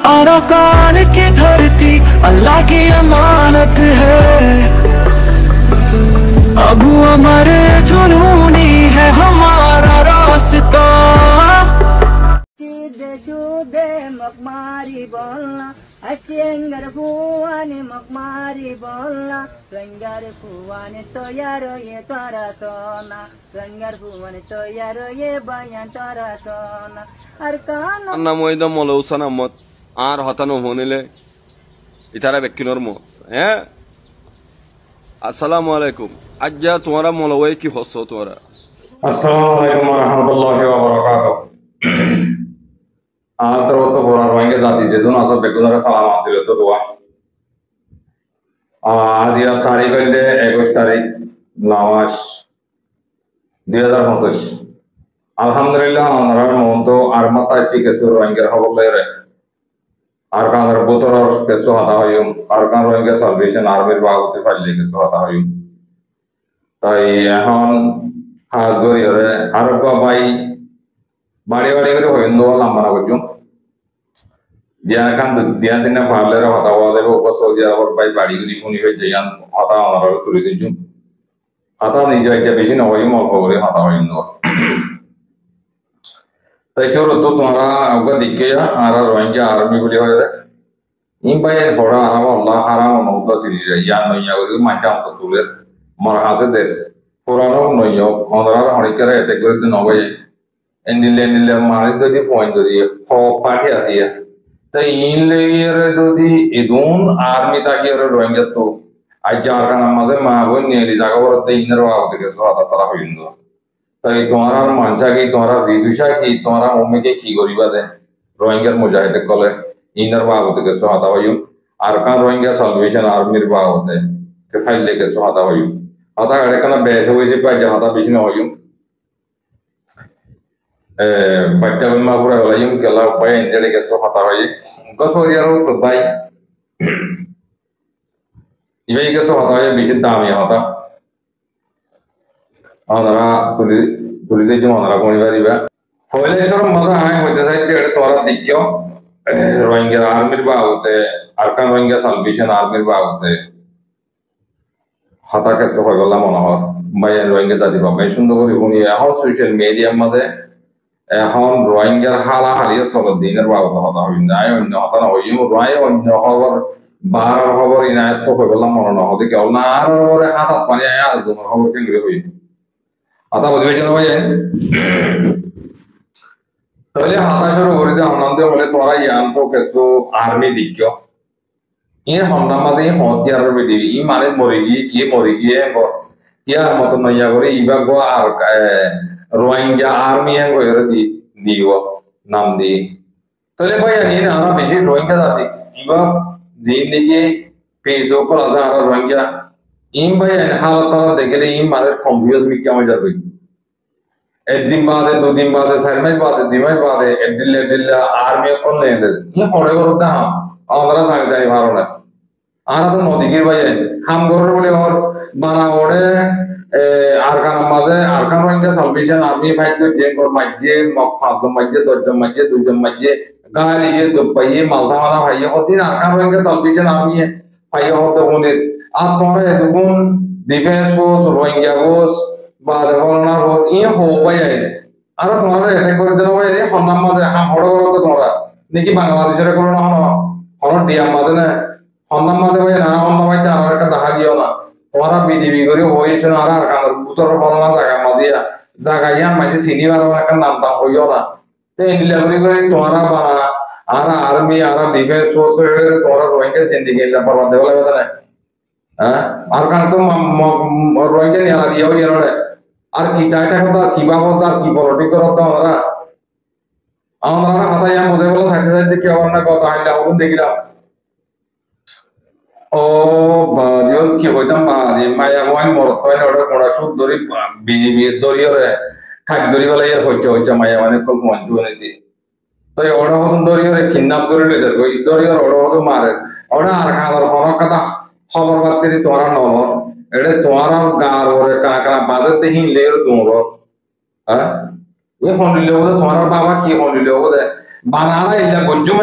अरकान की धरती अल्लाह की अमानत है। अबू अमर जुनूनी है हमारा रास्ता। Jude makmari bolla, achengar puani makmari bolla, rangar puani toyaro ye tarasona, rangar puani toyaro ye bayan tarasona, arkana. Anna moida molo usana mot, ar hatano honile, itara bekkinor mot, Assalamualaikum. Ajja tumhara molowai ki hosso tumhara. Assalamualaikum warahmatullahi wabarakatuh. Antara itu orang Rohingya जाति से दोनों असर बेकुना का सलाम आते रहते तो वह आज यह तारीख है 21 तारीख नवाज 2025 Alhamdulillah हमारा मोहतो आर्मता इसी के सुर Rohingya खबर ले रहे आरकान रबूतर और कैसो हता हुई आरकान Rohingya Salvation Army बागों से फैले कैसो हता हुई ताई यहाँ खास गोरी है आरका भाई बाड़ी करे हो इंदो वाला हमारा बच्चों dia kan dia tina parler hata wala ko paso dia और भाई बाड़ी की फोनी पे जयान हता हमारा तुरी दिन हता नहीं जाए क्या बेची ना वही मौल पकड़े हता वही इंदो तैशोर तो तुम्हारा अगर दिखे या आरा Rohingya आर्मी को लिया जाए इन भाई ये थोड़ा आराम अल्लाह आराम नौता सीरी है या नहीं या वो माचा हम तो तुले मरहा से दे थोड़ा ना नहीं हो हमारा हमारी क्या रहते कोई तो नौवे एनिले मारे तो दी फोन तो दी हो पार्टी आती है तो इन लेयर तो दी इधून आर्मी ताकि और Rohingya तो आज जार का नाम आते माँ वो नीली ताकि और तो इनर वाव तो कैसे आता तरह हो इंदो तो ये तुम्हारा मांचा की तुम्हारा जीतुषा की तुम्हारा मम्मी के की गोरी बात है Rohingya मुजाहिद कॉले इनर वाव तो कैसे आता हो यूं आरकान Rohingya Salvation Army वाव होते हैं कि फाइल ले कैसे आता हो यूं आता अड़े कना बैसे हुए जी पास जहाँ ता बिचने हो यूं बच्चा भी माँ पूरा वाला यूं केला भाई इंडिया के सो खाता है उनका सो यार वो तो भाई ये के सो खाता है बीच दाम यहाँ होता आंध्रा पुलिस जो आंध्रा कोनी वाली बा फौले शर्म मज़ा आए होते साइड के अड़े तोरा दिक्क्यो Rohingya आर्मी बागोते आरकान Rohingya Salvation Army बागोते हता के तो कोई वाला मना हो भाई Rohingya जाति बाबा सुंदर कोई बोनी है हाँ सोशल मीडिया मध्य हम Rohingya हाला हालिया सोलह दिनर बाबा होता है इन्हें इन्हें होता ना हो यूं Rohingya इन्हें खबर बारह खबर इन्हें तो कोई वाला मना हो तो क्या और नार और हाथ पानी आया तो दोनों खबर के लिए हुई आता बदले चलो भाई तो ले हाथा शुरू हो रही थी हम नाम दे बोले तोरा यान तो कैसो आर्मी दिक्क्यो ये हम नाम आते हैं होती यार बेटी ये माने मोरेगी है को यार मतलब नहीं आ गई इबा को Rohingya आर्मी है को यार दी वो नाम दी तो ले भाई यानी ना हमारा बेची Rohingya जाती इबा दिन लीजिए पेजों पर आज़ाद Rohingya इन भाई यानी हालत ताला देखे ले इन मारे कंप्यूटर में क्या हो जाता है एक दिन बाद है दो दिन बाद है साल में बाद है दिमाग बाद है एडिल आर्मी कौन ले दे ये होड़े को रोता हम आंध्रा सारे जाने भारो ना आना तो मोदी की वजह हम गोर बोले और बना होड़े आरकान मज़े Arakan Rohingya Salvation Army fight कर जेंग और मज्जे मफ़ाद मज्जे दो मज्जे गाली ये दो पहिए मालसा वाला भाई होती ना आरकान Rohingya Salvation Army है भाई होते होने आप तुम्हारे दुगुन डिफेंस फोर्स Rohingya फोर्स बाद फलना रोज ये हो भाई है अरे तुम्हारे अटैक कर देना भाई ये हम नाम मत हम हड़ो करो तो तुम्हारा देखिए बांग्लादेश रे करो ना हम डिया मत ना हम नाम मत भाई ना हम भाई तारा का दहा दियो ना तुम्हारा बीडीबी करी हो ये सुना रहा का उतर फलना जागा मत दिया जागा यार मुझे सीधी बार वाला का नाम था हो यो ना तो इन डिलीवरी करी तुम्हारा बना आरा आर्मी आरा डिफेंस फोर्स को तुम्हारा Rohingya जिंदगी ला पर बात वाला बता ना आरकान तो Rohingya नहीं आ रही हो ये ना আর কি চাইটা কথা কি বাবদ আর কি পলিটিক করতে আমরা হাতা ইয়াম বুঝে বলা সাইতে সাইতে কি আমরা কথা হইলা ওন দেখিলাম ও বাজিওল কি হইতাম বাজি মায়া ওয়ান মরত পাইন ওটা কোড়া সুদ ধরি বিবি দরিয়রে ঠাক গরি বলা এর হইছে মায়া মানে খুব মঞ্জু নিতি তো ওটা হন দরিয়রে কিডন্যাপ করে লইতে কই দরিয়র ওটা হতো মারে ওটা আর খাবার হন কথা খবর বাতিরি তোরা নল एडे तुम्हारा गार और का बादत ही ले रो तुम रो हां ये फोन ले हो तुम्हारा बाबा की फोन ले हो दे বানারা ইল্লা গজ্জুম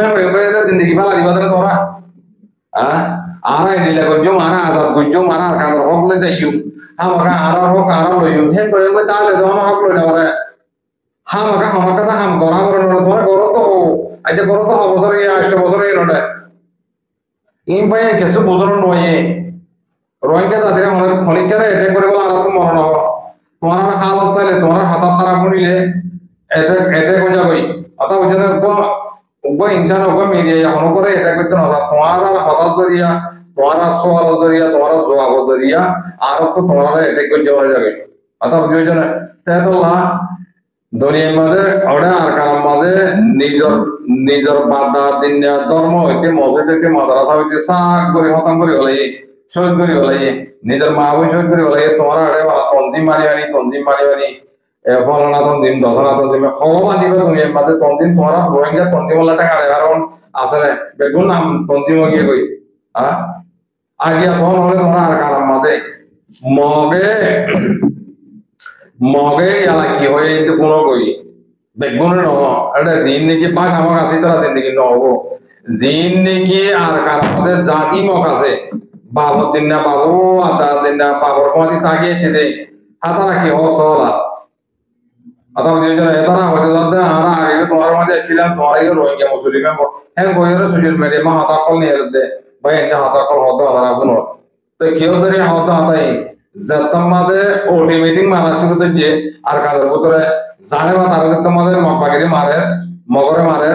জিন্দগি ফেলা দিবা তোরা আর আইডিলা গজ্জুম আর আজাদ গজ্জুম আর কান্দর হক লে যাইয়ু হামাকা আর হক আর লইয়ু হেন কইলে তাহলে দহন হক লই না ওরে হামাকা তা হাম গরা গরা তোরা গরো তো আচ্ছা গরো তো বছর 8 বছর এই নডে ইন ভাই কিছু বুঝনো নয় রোহিঙ্গা তাদের অনেক খনিকারে এটা করে বলে আর তো মরণ হবে তোমার হাল চাইলে তোমার হাতার তারা পড়িলে এটা কোন যাবই অথবা বুঝলে উগ্র ইনসান উগ্র মিডিয়া এখন করে এটা করতে না তোমার হতাশ দরিয়া তোমার সওয়াল দরিয়া তোমার জবাব দরিয়া আর তো তোমার এটা করে যাওয়া যাবে অথবা বুঝছো না তাইতোল্লাহ দুনিয়ার মাঝে ওটা আর কারণ মাঝে নিজের বাদা দিন ধর্ম হইতে মসজিদ হইতে মাদ্রাসা হইতে সাক করে হতাম করে হলাই শহীদ করে হলাই নিজের মা বই শহীদ করে হলাই তোমার আড়ে তন্দিম মারি আনি ফলানা তন্দিম দশনা তন্দিম ভগবান দিবে দুনিয়ার মাঝে তন্দিম তোমার রোহিঙ্গা তন্দিমলা টাকা আড়ে কারণ আছে না বেগুন নাম তন্দিম গিয়ে কই আজিয়া সহন হলে তোমার আর কারণ মাঝে মগে ইয়ালা কি হয় কিন্তু কোনো কই বেগুন নহ এটা দিন নাকি পাশ আমার কাছে তারা দিন নাকি নহব দিন নাকি আর কারণ মাঝে জাতি মগ আছে বাবর দিন না বাবু আদা দিন না বাবর কমাতি তাকিয়েছে দে হাতারা কি হসলা অথবা এতারা হয়তো যাতে আমরা আগে তোমার মাঝে ছিলাম তোমার আগে রোহিঙ্গা মুসলিম হ্যাঁ কইরা সোশ্যাল মিডিয়া মা হাতা কল নিয়ে দে ভাই এনে হাতা কল হতো আমরা কোনো তো কেউ ধরে হতো হাতাই যাতাম মাঝে অটোমেটিক মারা শুরু দিয়ে আর কাদের ভিতরে জানে বা তারা যাতাম মাঝে মগবাগিরি মারে মগরে মারে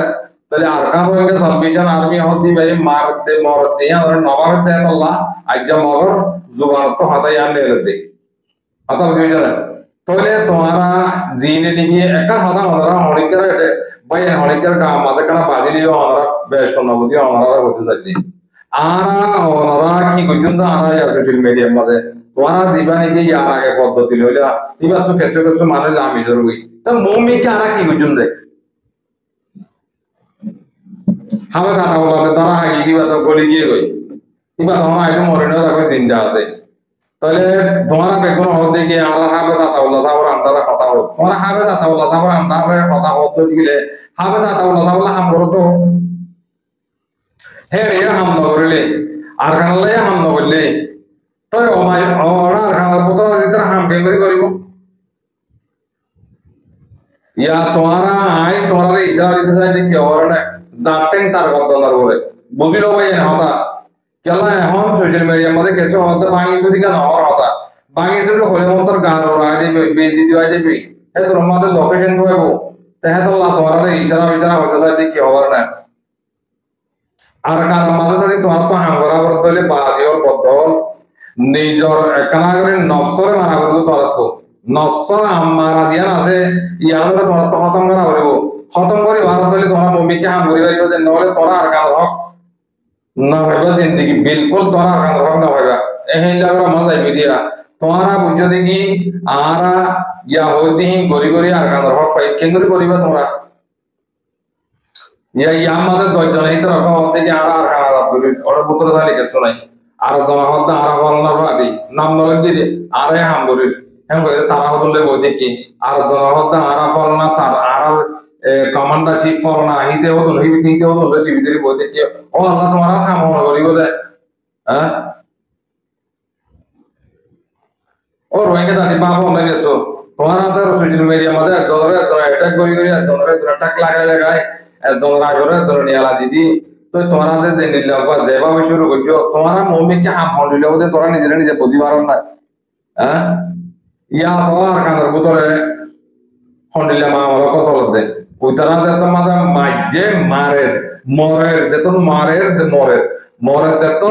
তাহলে আর কার রোহিঙ্গা সালভেশন আর্মি হতি ভাই মার দে মর দে আর নবাবে দে আল্লাহ আজ্জা মগর জুবান তো হাতাই আনলে দে হাতা বুঝছো না তাহলে তোমারা জিনে নিয়ে একটা হাতা ওনারা হরিকার ভাই হরিকার আমাদের কানা বাজিলিও ওনারা বেশ করনাবতি ওনারা হতে যাচ্ছে আর ওনারা কি করছেন আর সোশ্যাল মিডিয়ার মধ্যে তোমারা দিবা নাকি ইয়ার আগে পদ্ধতি লইলে এবার তো কিছু মানুষ আমি জরুরি তো মৌমিকে আর কি করছেন দেখ হাবে সাথা বলতে তারা হাগি কিবা তো গলি গিয়ে গই কিবা তোমার আইটো মরিনো দেখো চিন্তা আছে তাহলে তোমারা বেগুন হত দেখে আমরা হাবে সাথা বললা তারপর আন্ডারে কথা হোক তোমরা হাবে সাথা বললা তারপর আন্ডারে কথা হোক তো দিলে হাবে সাথা বললা তারপর হাম করো তো হে রে হাম ন করিলে আর কানলে হাম ন করলে তো ওরা আর কানার পুত্র দিতে হাম কে করিব ইয়া তোমারা আই তোমারা ইশারা দিতে চাই যে কি ওরা না জাটেন তার গন্দনার বলে বুঝিলো ভাই হতা কেলা এখন সোশ্যাল মিডিয়ার মধ্যে কিছু হতে ভাঙি চুরি কেন হওয়ার হতা ভাঙি চুরি হলে মন্তর গান ওরা দেবে বেজি দেওয়া দেবে হে তোর আমাদের লোকেশন পাইব তাহলে তো তোমার ইশারা বিচারা হতে চাই যে কি হওয়ার না আর কারণ মাঝে যদি তোমার তো হাম করা করতে হলে বাদিও বদল নিজর কানাগরে নফসরে মারা করবো তোরা তো নফসর মারা দিয়ান আছে ইয়ানরে তোরা তো খতম করা করবো খতম করে ভারত হলে তোমরা মমিকে হাম করি পারিব যে নহলে তোরা আর কাজ হক না ভাইবা জিন্দগি বিলকুল তোরা আর কাজ হক না ভাইবা এহিলা করে মজা যাইবে দিয়া তোমরা বুঝো দেখি আর ইয়া হইতি গরি গরি আর কাজ হক পাই কেন্দ্র করিবা তোমরা ইয়ার মাঝে 10 জন এই তোরা কত থেকে আর কাজ করি ওর পুত্র জালি কিছু নাই আর জনহদ আর বলনার ভাবি নাম নলে দিলে আরে হাম করি হ্যাঁ তারা হলে বই দেখি আর জনহদ আর ফলনা স্যার আর কমান্ডার চিফ ফলনা হিতে হতো হিতে হতো চিবিদের বই দেখি ও আল্লাহ তোমার হাম মনে করিব দে হ্যাঁ ও রোহিঙ্গা দাদি বাবা মনে গেছো তোমার হাতের সোশ্যাল মিডিয়ার মধ্যে জনরে অ্যাটাক করি জনরে অ্যাটাক লাগাই লাগাই জনরা করে তোর নিয়ালা দিদি তো তোমার হাতে যে নিল যেভাবে শুরু করছো তোমার মৌমিককে হাম হন্ডিল বোধ তোরা নিজে বুঝি পারো না হ্যাঁ ইয়া সবার কানের ভিতরে হন্ডিলে মা আমার কথা বলতে ওই তারা তোমাদের মাঝে মারের মরের যেত মারের মরের যেত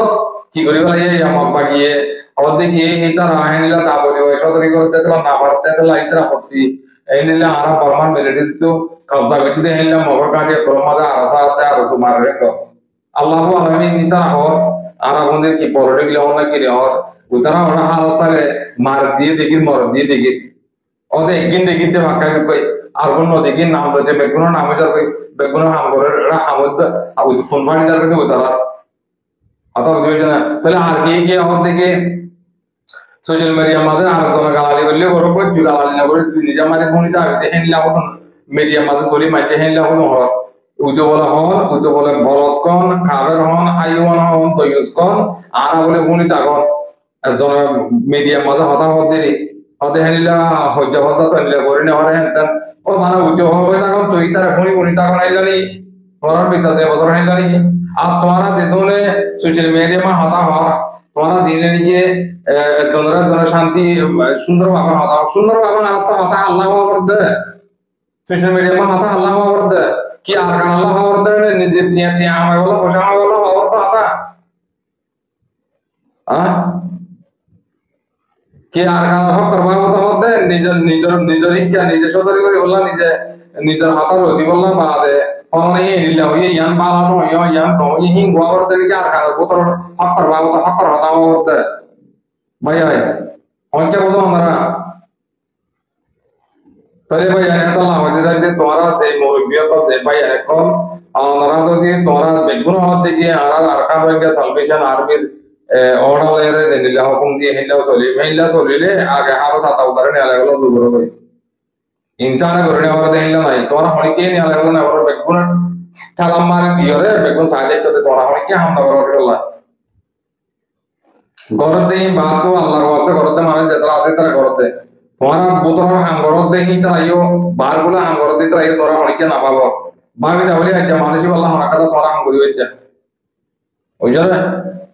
কি করি বলে আমার বাগিয়ে আবার দেখি এই তারা হেনিলা তা বলি ওই সদরি করতে না পারতে ইতরা ভর্তি এই নিলে আর বর্মান মিলিটারি তো কবজা করতে হেনিলা মগর কাটিয়ে প্রমাদে আরাসাতে আর তোমার রেক আল্লাহু আলামিন নিতা হর আর আমাদের কি পলিটিক লেভেল না কি হর উতারা ওরা হালসালে মার দিয়ে দেখি মর দিয়ে দেখি ওদের একদিন দেখিতে ভাকাই কই আর কোন দেখি নাম লতে বেগুন নামে যাবে বেগুন হাম করে এরা হামদ আর ফোন পানি যাবে উতারা আতা বুঝছ না তাহলে আর কি আমার দেখে সোশ্যাল মিডিয়ার মাঝে আর জন গালালি করলে বড় কই তুই গালালি না করে তুই নিজে মাঝে ফোনিতে আগে হেনলা হতো মিডিয়ার মাঝে তোলি মাঝে হেনলা হতো হর উইতো বলে হন উইতো বলে বলদ কন কাবের হন হাইওয়ান হন তৈয়স কন আরা বলে গুণি তাকন একজন মিডিয়াম মাঝে হতাহত দিলি হতে হেনিলা হজ্জ হজা তো হেনিলা করে নেওয়ারে হেনতেন ও মানে উইতো হয়ে তখন তুই তারা গুণি গুণি তখন হেনিলানি তোমার বিচার দেয় বছর হেনিলানি আর তোমারা দেদনে সোশ্যাল মিডিয়ামে হতা হওয়ার তোমারা দিনে নিয়ে জনের শান্তি সুন্দরভাবে হতা সুন্দরভাবে আর তো হতা আল্লাহ করতে সোশ্যাল মিডিয়ামে হতা আল্লাহ করতে কি আর কান আল্লাহ করতে নিজে টিয়া টিয়া আমার বলা বসা আমার বলা করতে হতা কি আর কান হক করবা মতো হতে নিজের নিজের নিজের ইচ্ছা নিজে সদরি করে বললা নিজে নিজের হাতা রসি বললা বাদে ফলনে নিলা হইয়ে ইয়ান বালানো হইয়া ইয়ান তো হিং গোয়া করতে কি আর কান বোতল হক করবা মতো হক কর হতা করতে ভাই ভাই অনেকে বলতো আমরা তাহলে ভাই এনে তো লাভ হতে চাইতে তোমরা যে মুরব্বিয়া কল যে ভাই এনে কল আমরা যদি তোমরা বেগুন হতে গিয়ে আর কান রইগে সালভেশন আর্মির অর্ডার এর দিলা হুকুম দিয়ে হিল্লা চলি মেইলা চলিলে আগে আরো সাতা উদাহরণ নেওয়া লাগলো দুপুর কই ইনসানে করে নেওয়ার দেইলা নাই তোমরা অনেকে নেওয়া লাগলো না ওর বেগুন ঠালাম মারি দিয়রে বেগুন সাইডে করতে তোমরা অনেকে হামলা করে গেল গরতে বাতো আল্লাহর ওয়াসে গরতে মানে যেটা আছে তারা গরতে তোমার বোতল হাম গরতে হি তাইও বার গুলো হাম গরতে তাইও তোরা অনেকে না পাবো ভাবি তাহলে আজ মানুষই বললা আমার কথা তোরা হাম করি হইছে ওই জন্য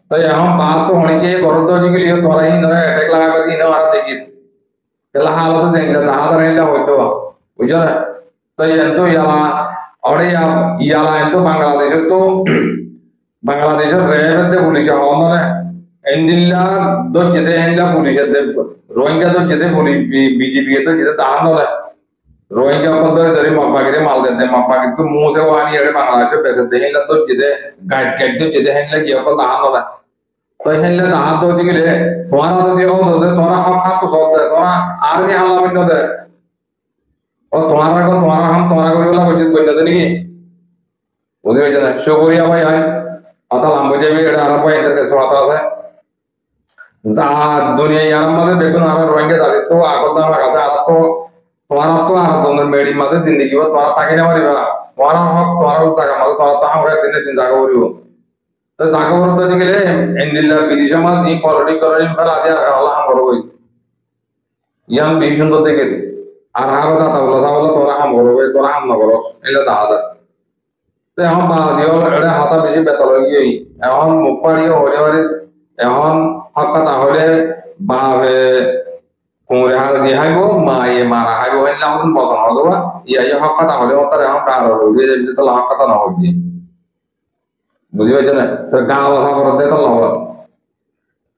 তাই এখন বাত তো অনেকে গরতে জিগলি তোরা হি ধরে অ্যাটাক লাগাবে কি না আর দেখি তাহলে হালত যেটা তাহাদের এটা হইতো ওই জন্য তাই এত ইয়ালা আরে ইয়ালা এত বাংলাদেশের রেবেতে পুলিশ হন এন্ডিল্লা দর যেতে এন্ডিল্লা পুলিশের দেব রোহিঙ্গা দর যেতে পুলিশ বিজেপি তো যেতে তাহার নয় রোহিঙ্গা পদ ধরে মাপাগিরে মাল দেতে মাপাগি তো মুসে ওয়ানি এড়ে বাংলাদেশে পেছে দেহিল্লা দর যেতে গাইড গাইড দর যেতে হেনলা কি অকল তাহার নয় তো হেনলা তাহার দর দিলে তোমার যদি ও দে তোরা হক হাত তো সব দে তোরা আর্মি হাল্লা বিন দে ও তোমার হাম তোরা করিবলা কইতে কইলা দে নাকি বুঝি হইছে না শুকরিয়া ভাই আই আতা লাম্বা যাবে এটা আর ভাই এদের কাছে কথা আছে যা দুনিয়া ইয়ার মাঝে বেগুন আর রোহিঙ্গা যাবে তো আগল দাম কাছে আর তো তোমার তো আর দনের মেডি মাঝে জিন্দেগি বা তোরা তাকে না মারিবা তোমার হক তোমার টাকা মাঝে তোরা তো আমরা দিনে দিন জায়গা করিব তো জায়গা করতে গেলে এন্ডিল্লা বিদেশে মাঝ এই পলিটিক করে ফেলা দিয়ে আর আল্লাহ হাম করবো ইয়ান বেশি সুন্দর দেখে আর হাবা চাতা বলা তোরা হাম করবো তোরা হাম না করো এলে দাদা তো এখন বাজিও এটা হাতা বেশি বেতল হয়ে গিয়ে এখন মুখ পাড়িয়ে হলে হলে এখন হক কথা হলে বাবে কুমড়ে হাত দিয়ে হাইব মা ইয়ে মারা হাইব হইলে এখন বসন হতো ইয়া হক কথা হলে তার এখন কার রয়ে যাবে তো হক কথা না হইবে বুঝি পাইছো না তোর গাঁ বসা করতে তো লব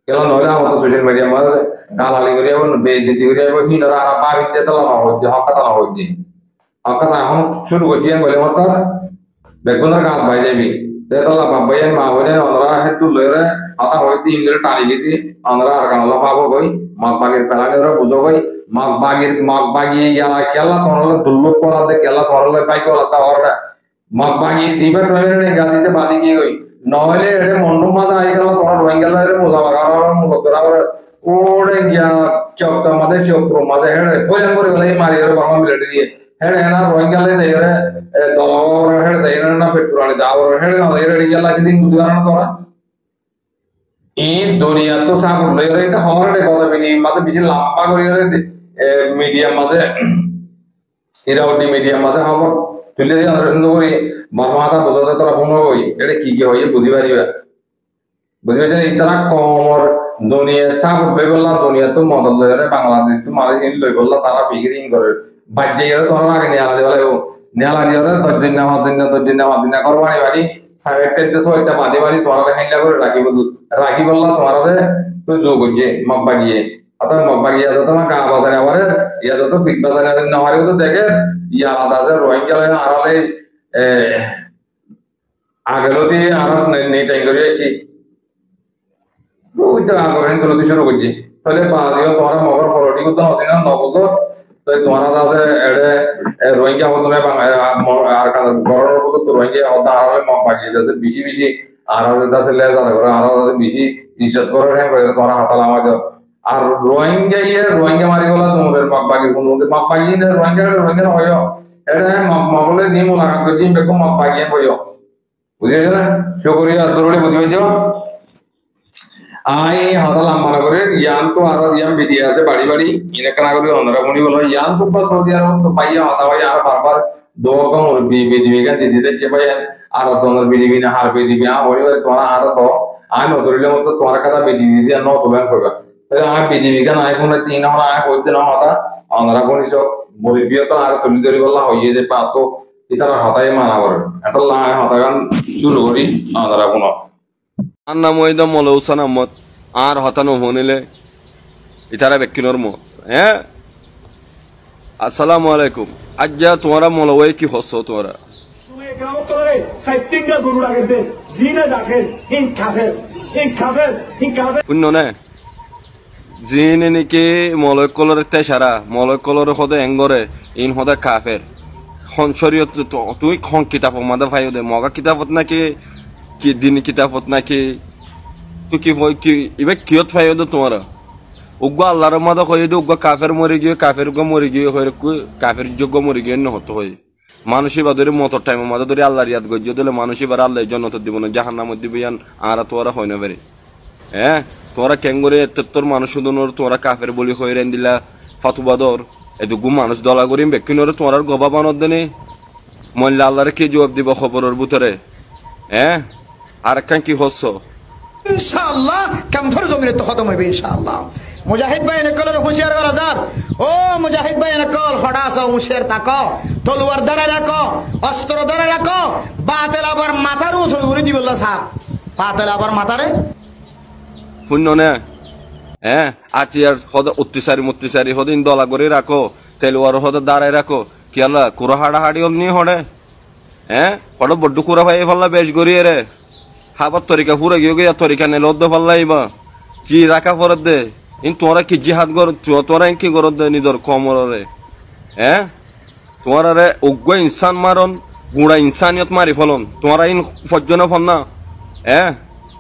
কেন নইলে আমার তো সোশ্যাল মিডিয়া মাঝে গালালি করে বেইজ্জতি করে হিনরা আর বাবিতে তো না হইবে হক কথা না হইবে হক কথা এখন শুরু করছি বলে মত বেগুনের গাছ পাই যাবি তেতলা বাবাইয়ের মা বোনের আমরা হেতু লইরে আতা হইতে ইংরে টানি গেছি আমরা আর গানলা পাবো কই মাগ বাগের পেলানে ওরা বুঝো কই মাগ বাগিয়ে ইয়ালা কেলা তোরলে দুল্লুপ করা দে কেলা তোরলে পাই কলা তা ওরা মাগ বাগিয়ে দিবা টয়রে গাদিতে বাদি কি কই নইলে এরে মন্ডু মাদা আই গেল তোর রই গেল এর মোজা বাগার মুগতরা ওরে গিয়া চকটা মাদে চক্র মাদে হেড়ে ফয়ন করে গলে মারি ওরে বাবা মিলিটারি দিয়ে হেড়ে না রোহিঙ্গালে দেরে দলাওর হেড়ে দেরে না ফেটুরানি দাওর হেড়ে না দেরে গেলা সেদিন বুঝানো তোরা এই দুনিয়া তো সাব লইরে এটা হরডে কথা বিনি মাঝে বেশি লম্বা করিরে মিডিয়া মাঝে ইরাউডি মিডিয়া মাঝে খবর তুলে দিয়ে আনন্দ করি মাথা বোঝাতে তোরা কোনো কই এটা কি হইয়ে বুঝি পারিবা বুঝি পাইছেন ইতারা কমর দুনিয়া সাব বেগলা দুনিয়া তো মদল লইরে বাংলাদেশ তো মারে হিন লই বললা তারা বিগিরিং করে বাজ্যে গেলে তোমরা আগে নেলা দেওয়া লাগবে নেলা দিয়ে দশ দিন করবানি বাড়ি সাড়ে তেইশে ছয়টা বাঁধি বাড়ি তোমার হাইলা করে রাখি বললা তোমার তো যোগ হইছে মগ বাগিয়ে অর্থাৎ মগ বাগিয়ে যত তোমার গা বাজারে আবার ইয়া যত ফিট বাজারে না হওয়ার তো দেখে ইয়া আলাদা রোহিঙ্গা আড়ালে আগেলতি আর নেই টাইম করে আছি ওই তো আগরে তুলতে শুরু করছি তাহলে বাদিও তোমার মগর পরটি করতে হচ্ছে না নবজর তো তোমারা আছে এড়ে রোহিঙ্গা হতো না আর গরমের মতো তো রোহিঙ্গা হতো আর মগ বাগিয়ে যাচ্ছে বেশি আর যাচ্ছে লেজার করে আর বেশি ইজ্জত করে হ্যাঁ তোমরা হাতাল আমাকে আর রোহিঙ্গা মারি গলা তোমাদের মগ বাগির কোন মগ বাগিয়ে রোহিঙ্গা হয় এটা মগলে দি মুলাকাত করছি বেকো মগ বাগিয়ে পড়িও বুঝিয়েছ না শুকরিয়া দরুড়ে বুঝিয়েছ আই হতালাম মনে করে ইয়ান তো আরো দিয়াম বিদি আছে বাড়ি বাড়ি ইনে কানা করে অন্যরা মনি বলো ইয়ান তো বা সৌদি আরব তো পাইয়া হতা ভাই আর বারবার দোকা মোর বিদি গা দিদি দেখে ভাই আর তোর বিদি না হার বিদি আ ওই তোরা আর তো আই নদরিলে মত তোরা কথা বিদি দিদি ন তো ব্যাংক করবা তাহলে আই বিদি গা না আইফোন তিন না আই হইতে না হতা অন্যরা কোনি সব বহিবিয় তো আর তুলি ধরি বলা হইয়ে যে পা তো ইতারা হতাই মানা করে এটা লাই হতা গান শুরু করি অন্যরা কোনো আর নাম ওই দম মলৌসান আহমদ আর হতানো হনিলে ইতারা বেকিনোর মত হ্যাঁ আসসালামু আলাইকুম আজ্জা তোমরা মলওয়ে কি হচ্ছ তোমরা শূন্য নে জিনে নাকি মলয় কলর তেসারা মলয় কলর হদে এঙ্গরে ইন হদে কাফের শরীয়ত তুই খন কিতাব মাদা ভাই দে মগা কিতাবত নাকি কি দিন কিতাবত নাকি তুই কি কি এবার কিয়ত ভাই দে তোমরা উগ্র আল্লাহর মাদা হয়ে দে উগ্র কাফের মরে গিয়ে কাফের উগ্র মরে গিয়ে হয়ে কাফের যোগ্য মরে গিয়ে নহত হয়ে মানুষই বা ধরে মতর টাইমের মাদা ধরে আল্লাহর ইয়াদ গজ্য দিলে মানুষই বার আল্লাহ জন্নত দিব না জাহান্নামত দিবে ইয়ান আর তোরা হয় না বেরে হ্যাঁ তোরা কেঙ্গরে তোর মানুষ শুধুনোর তোরা কাফের বলি হয়ে রেন দিলা ফাতুবাদর এদুগু মানুষ দলা করিম বেকিনোর তোরার গবা বানত দেনে মল্লা আল্লাহরে কি জবাব দিব খবরের ভিতরে হ্যাঁ আর একখান কি হচ্ছ ইনশাআল্লাহ কামফর জমিনে তো খতম হইবে ইনশাআল্লাহ মুজাহিদ ভাই নকলের হুঁশিয়ার রাজার ও মুজাহিদ ভাই নকল হড়াস হুঁশিয়ার তাকো তলোয়ার ধরে রাখো অস্ত্র ধরে রাখো বাতেল আবার মাথার উসুল করে দিবল্লা সাহেব বাতেল আবার মাথারে শূন্য নে হ্যাঁ আতিয়ার হদ অত্যাচারী হদিন দলা করে রাখো তেলোয়ার হদ দাঁড়ায় রাখো কি আল্লাহ কুড়া হাড়া হাড়ি হল নিয়ে হড়ে হ্যাঁ হড় বড্ডু কুড়া ভাই ফাল্লা বেশ গড়িয়ে রে খাবার তরিকা ফুরে গিয়ে গিয়া তরিকা নেল ফাল্লাইবা কি রাখা ফরত দে ইন তোরা কি জিহাদ কর তোরা কি করত দে নিজের কমরে হ্যাঁ তোমার রে অজ্ঞ ইনসান মারন গুড়া ইনসানিয়ত মারি ফলন তোমরা ইন ফজ্জনা ফল না হ্যাঁ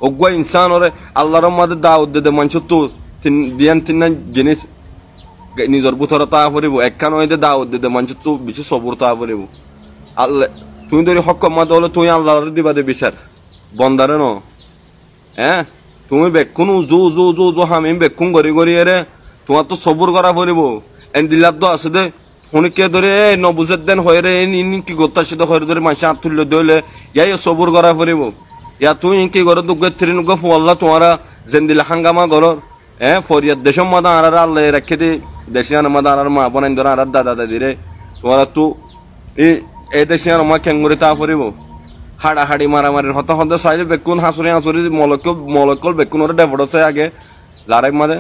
অজ্ঞ ইনসান ওরে আল্লাহর মাঝে দাওয়াত দে মানুষ তো দিয়ান তিন জিনিস নিজের ভিতরে তা পড়িব একখান হইতে দাওয়াত দে মানুষ তো বেশি সবর তা পড়িব আল্লাহ তুমি ধরি হক মাদ হলে তুই আল্লাহর দিবা দে বিচার বন্দারে ন হ্যাঁ তুমি বেকুন জু জু জু জু হামি বেকুন গড়ি গড়ি রে তোমার তো সবর করা পড়িব এন দিলার তো আছে দে শুনি কে ধরে নবুজের দেন হয়ে রে কি করতে আসে হয়ে ধরে মানুষ হাত তুললে দইলে ইয়াই সবর করা পড়িব ইয়া তুই কি গর দুগে থ্রিন গো ফল্লা তোমারা জেন্দিলা হাঙ্গামা গরর হ্যাঁ ফরিয়াদ দেশম মাদা আর আল্লাহ রাখে দে দেশিয়ান মাদা আর মা বনাই ধর আর দাদা দাদি রে তোরা তো এই দেশিয়ান মা খেঙ্গুরি তা পড়িব হাড়াহাড়ি মারামারির হতা হতে চাইলে বেকুন হাঁচুরি হাঁচুরি মলকল বেকুন ওরা ডেভেলপ আছে আগে লারাই মাঝে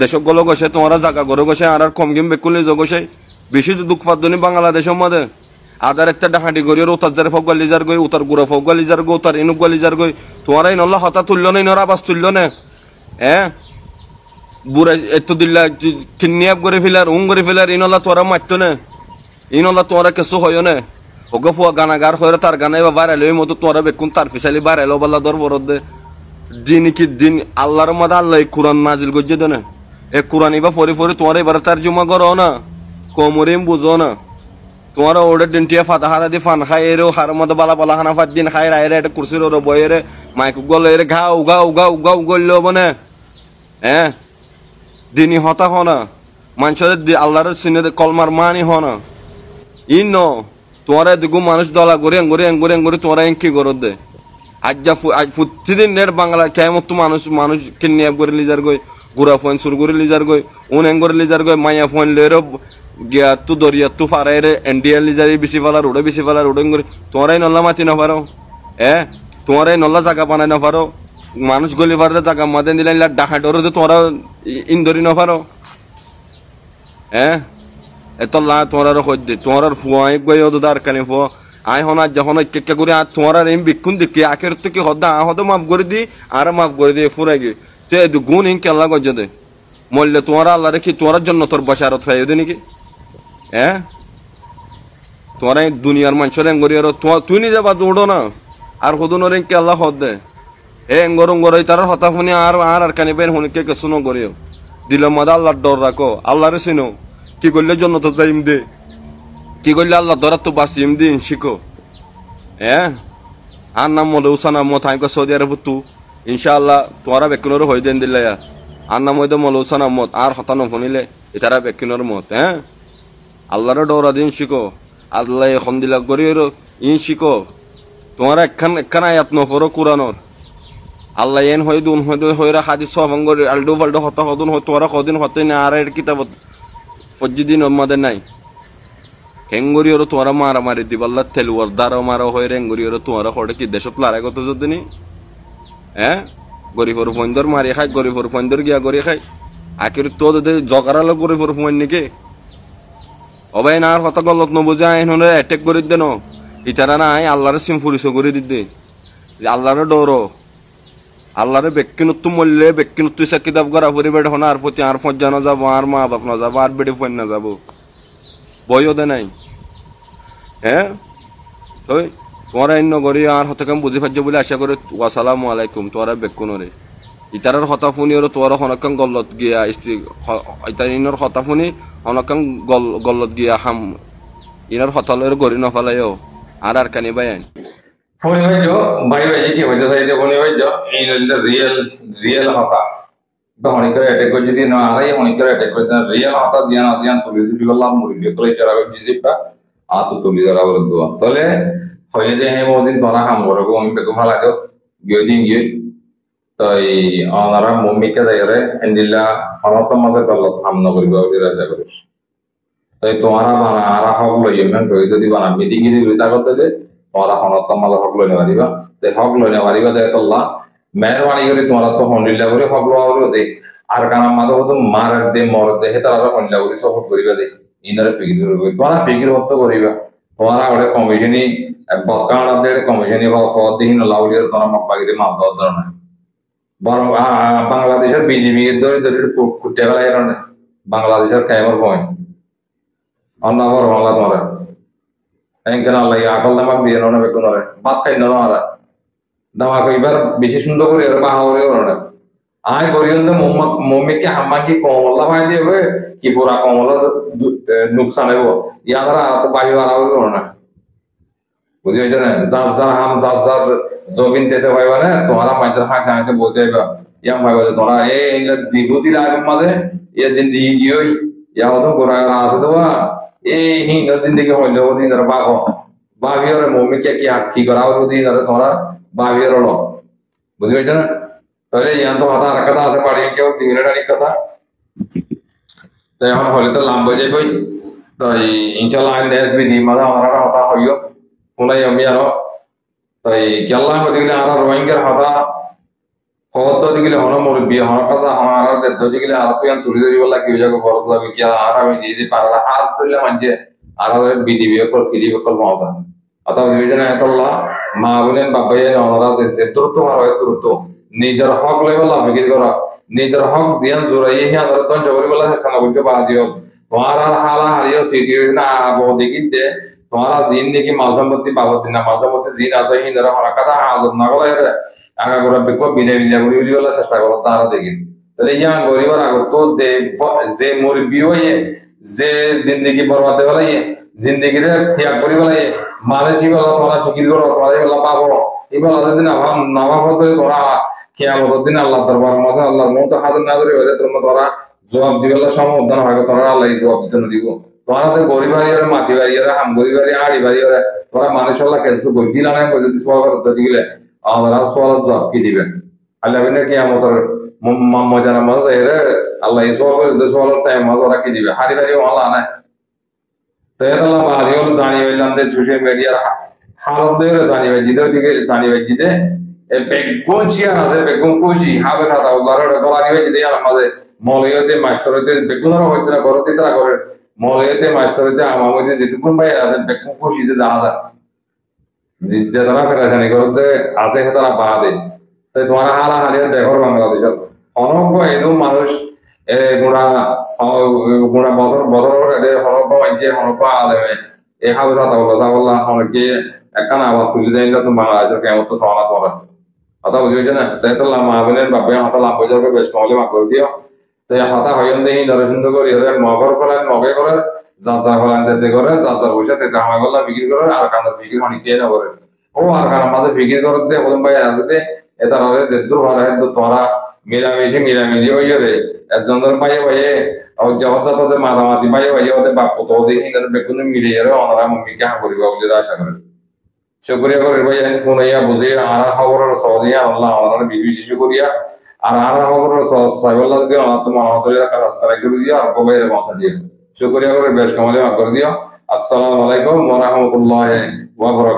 দেশক গলো গছে তোমরা জায়গা গড়ে গছে আর কম গেম বেকুন লিজ গছে বেশি দুঃখ পাদ্দনি বাংলাদেশের মাঝে আদার একটা ডাহাটি গড়ি উতার যারে ফক গলিজার গই উতার গুড়া ফক গলিজার গো উতার ইনুক গলিজার গই তোমার এই নল্লা হতা তুললো না ইনর আবাস তুললো না হ্যাঁ বুড়া এত দিল্লা কিডন্যাপ করে ফেলার করে ফেলার ইনল্লা তোরা মারতো না ইনল্লা তোরা কিছু হয় না ওগো ফুয়া গানাগার হয়ে তার গানে বা বাড়াইলো এই মতো তোরা বেকুন তার পিছালি বাড়াইলো বল্লা দর বরদ দে দিন কি দিন আল্লাহর মধ্যে আল্লাহ কোরআন নাজিল গজ্জে দেনে এ কোরআন এবার ফরি ফরি তোমার এবার তার জমা করো না কমরিম বুঝো না তোমার ওটা ডিনটিয়া ফাতা হাতা দি ফান খাই এরও হার মধ্যে বালা বালা হানা ফাত দিন খাই রায় এটা কুরসির ওর বইয়ের মাইক গল এর ঘাউ গাউ গাউ গাউ গল্লো বনে হ্যাঁ দিনই হতা হ না মানুষের আল্লাহর সিনে কলমার মানি হ না ইন ন তোরা দেখো মানুষ দলা করে এঙ্গরে তোরা কি করত দে আজ প্রতিদিন নেট বাংলা কেমন তো মানুষ কিডন্যাপ করে লিজার গই গুড়া ফোন শুরু করে লিজার গই এঙ্গরে লিজার গই মায়া ফোন লের গিয়া তু দরিয়া তু ফারাই রে এনডিএ লিজারি বেশি ফেলার ওড়ে করে তোরাই নল্লা মাতি না পারো তোরাই নল্লা জায়গা বানাই না পারো মানুষ গলি পারে জায়গা মাদে দিলে ডাকা ডরে তোরা ইন্দরি না পারো এত লা তোমার হদ্দে তোমার ফুয়াই গই দার কানে ফো আই হনা যখন কেকে করে তোমার এম বিক্ষুন দিকে আখের তো কি হদ্দা হদ মাফ করে দি আর মাফ করে দিয়ে ফুরাই গে তে গুণ ইন কেলা গজ দে মল্লে তোমার আল্লাহ রেখি তোমার জন্য তোর বসারত ফাই দে নাকি তোমার দুনিয়ার মানুষের এঙ্গরি আর তুই নিজে বা দৌড়ো না আর হদুনর কে আল্লাহ হদ দে এঙ্গর তার হতা শুনি আর কানি বের শুনি কে কিছু নগরিও দিল মাদা আল্লাহর ডর রাখো আল্লাহরে চিনো কি করলে জন্য তো যাইম দে কি করলে আল্লাহ ধরা তো বাসিম দিন শিখো হ্যাঁ আর নাম মলে উসানা মত আমি সৌদি আরব তু ইনশাআল্লাহ তোমারা বেকুনোর হয়ে দেন দিলে আর নাম হইতে মলে উসানা মত আর হতানো ফনিলে এটারা বেকুনোর মত হ্যাঁ আল্লাহর ডরা দিন শিখো আল্লাহ এখন দিলা করি ইন শিখো তোমারা একখান আয়াত নফরো কোরআনর আল্লাহ এন হয়ে দুন হয়ে হাদিস সভঙ্গর আলডু ফালডু হতা হদুন তোরা কদিন হতে না আর এর কিতাবত ফজ্জিদিন আমাদের নাই হেঙ্গুরিওর তোমরা মারামারি দিবাল্লা তেলুয়ার দ্বারা মারা হয়ে রেঙ্গুরিওর তোমরা হরে কি দেশত লারাই কত যদি হ্যাঁ গরিবর ফন্দর মারি খাই গরিবর ফন্দর গিয়া গড়ি খাই আখির তো জগারালো গরিবর ফোন নাকি অবাই না আর কথা গলত নবুঝে আইন হলে অ্যাটেক করে দেন ইতারা না আই আল্লাহরে সিম্পুলিশ করে দিতে আল্লাহরে ডরো আল্লাহরে ব্যক্তিনত্ব মূল্যে ব্যক্তিনত্ব ইসা কিতাব করা পরিবেশ হন আর প্রতি আর ফজ জানা যাবো আর মা বাপ না যাবো আর বেড়ে ফোন না যাবো বইও দে নাই হ্যাঁ ওই তোমরা অন্য করি আর হতকাম বুঝি পাচ্ছ বলে আশা করে ওয়াসালামু আলাইকুম তোরা বেকুনরে ইতারার হতা ফুনি ওর তোরা হনকাম গল্লত গিয়া ইতার হতা ফুনি হনকাম গল্লত গিয়া হাম ইনার হতালের গড়ি নফালাইও আর কানি বাইন ফোন হইজ ভাই ভাই কি হইতে চাইতে ফোন হইজ এই হইল রিয়েল হতা বা অনেকের অ্যাটাক করে যদি না আরাই অনেকের অ্যাটাক করে রিয়েল হতা জিয়ান তুলি তুলি বললাম মুড়ি করে চারা জিজিপটা আতো তুলি ধরা ওর দোয়া তাহলে হয়ে যায় হে মদিন তোরা কাম করবো আমি বেকো ভালো দাও গিয়ে দিন গিয়ে তাই ওনারা মম্মিকে দেয়রে এন্ডিল্লা অনত মতে করলো থামনা করিব আশা করিস তাই তোমারা বানা আরা হক লই এমন কই যদি বানা মিটিং এ দিই তা করতে যে তোমরা অনত মতে হক লই নেবারিবা তে হক লই নেবারিবা দে আল্লাহ মেহরবানি করে তোমরা তো হন্ডিল্লা করে হক লওয়া দে আর কানা মাঝে হতো মার দে মর দে তারা হন্ডিল্লা করে সাপোর্ট করিবা দে ইনারে ফিকির করবে তোমরা ফিকির হতে করিবা তোমরা ওরে কমিশনি বসকান দে কমিশনি বা পদ দিন লাউলিয়ার তোমরা মপাগিরে মাপ দাও ধরনা বরং বাংলাদেশের বিজেপি এর ধরে ধরে কুটে ফেলাই না বাংলাদেশের কায়মর পয়েন্ট অন্যাবর বাংলা তোমরা এনকেন আল্লাহ আকল দামাক দিয়ে না বেকুন ভাত খাই না আর দামাক এবার বেশি সুন্দর করে আর বাহা করে না আয় পর্যন্ত মম্মিকে হাম্মাকি কমলা ভাই দেবে কি পুরা কমলা নুকসান হইব ইয়ারা তো বাহি বাড়া হইব না বুঝি হইছে না যার হাম যার জমিন দিতে পাইবা না তোমরা মাইটার হাঁচা হাঁচা বলতে পাইবা ইয়াম ভাইবা তোমরা এই বিভূতির আগের মাঝে ইয়া জিন্দিগি গিয়ে ইয়া হতো গোড়া আছে দেওয়া এই হিন জিন্দিগি হইলে ওদিন বাবিওরে মম্মিকে কি করা ওদিন তোমরা বাবিওর হলো বুঝি হইছে না তাহলে ইয়ান তো হতা আর কথা আছে পাড়ি কেউ তিনটারি কথা তো এখন হলে তো লাম্ব যাইবই তো ইনশাল্লাহ নেক্সট দিন মাঝে আমরা হতা হইও কোনাই আমি আরো তাই কেল্লা দিলে আর রোহিঙ্গার হতা খবর তো দিলে হন মোর বিয়ে হওয়ার কথা আমার দিলে আর তুই তুলি ধরি বলা কেউ যাকে খরচ যাবে কি আর আমি নিজে পারলা হাত ধরলে মানছে আর বিডিবি ফিরি কল পৌঁছা অথবা বিবেচনা এতল্লা মা বলেন বাবাই ওনারা যে দ্রুত হয় দ্রুত নিজের হক লেগে লাভ বিক্রি করা নিজের হক দিয়ান জোরাই আদার তো জবরি বলা চেষ্টা না করতে বাজিও তোমার আর হালা হারিও সিটি না আবো দেখি দে তোমার দিন দেখি মাল সম্পত্তি বাবদ না মাল সম্পত্তি দিন আছে হিন্দরা হরাকাতা আদত না গলা আগা গোড়া বেকো বিনে বিনে করি বলা চেষ্টা করো তারা দেখি তাহলে ইয়া গরিবর আগত তো যে মুরবি হয়ে যে জিন্দগি বরবাদ হলাই জিন্দগিরে ত্যাগ করি বলাই মানুষই বলা তোমরা ফিকির করো তোমরা বলা পাবো এই বলা যদি নাভাব হতে তোমরা কিয়ামতের দিন আল্লাহ দরবার মধ্যে আল্লাহর মত হাজির না ধরে হইলে তোমরা জবাব দিবেলা সময় উদ্যান হয় তোমরা আল্লাহ জবাব দিতে দিব তোমরা তো গরিব বাড়িয়ারে মাটি বাড়িয়ারে হাম গরিব বাড়ি আড়ি বাড়িয়ারে তোমরা মানুষ আল্লাহ কিছু বই দিলা না যদি সওয়াল করতে দিলে আমরা সওয়াল জবাব কি দিবেন আল্লাহ বিনা কিয়ামতের মজানা মজা এরে আল্লাহ এই সওয়ালের টাইম মজা রাখি দিবে হারি বাড়ি আল্লাহ না তো আল্লাহ বাড়িও জানি হইলাম যে সোশ্যাল মিডিয়ার হালত দিয়ে জানি ভাই জিতে বেগুন চিয়ার আছে বেগুন কুচি হাবে সাদা উদাহরণ গলানি হয়ে যদি আমাদের মলয়তে মাস্টারতে বেগুনের হইতে না করতে তারা করে মলয়তে মাস্টারতে আমাদের যেটুকুন ভাই আছে বেগুন কুচিতে দেখা যায় যে তারা ফেরাজানি করতে আছে তারা বাদে তাই তোমার হালা হালিয়া দেখো বাংলাদেশের অনব্য এরকম মানুষ গুণা বছর হনব্য মাইছে হনব্য আলেমে এই হাবে সাদা বলা অনেকে একখান আওয়াজ তুলে দেয় না তো বাংলাদেশের কেমন তো সমানা তোমরা কথা বুঝি হয়েছে না তাই তো মা বোনের বাপে হাতা লাভ হয়ে যাবে বেশ কমলে মা করে দিও তাই হাতা হইন দেখি নরে সুন্দর করে মগর করেন মগে করেন যাত্রা ফলান দিতে করে যাত্রা পয়সা দিতে হামা গল্লা বিক্রি করে আর কান্দার বিক্রি মানে কে না করে ও আর কারণ আমাদের বিক্রি করে দিয়ে প্রথম ভাই আনতে এটা হবে যে দূর ভালো হয় তোরা মিলামিলি হইয়ে রে একজন ধর পাইয়ে পাইয়ে যখন তাদের মাতামাতি পাইয়ে পাইয়ে ওদের বাপ তো ওদের হিন্দার বেগুন মিলিয়ে ওনারা মম্মিকে হা করিবা বলে আশা করে শুক্রিয়া করে ভাই ফোন হইয়া বুঝে আর খবরের সহজিয়া আল্লাহ ওনারা বেশি বেশি শুক্রিয়া আর খবরের সাইবল্লাহ দিয়ে ওনার তো মহাতলিয়া কাজ সারা করে দিও আর কবাইরে মাসা দিয়ে শুক্রিয়া করে বেশ কামালে করে দিও আসসালামু আলাইকুম ওয়া রাহমাতুল্লাহি ওয়া বারাকাতুহু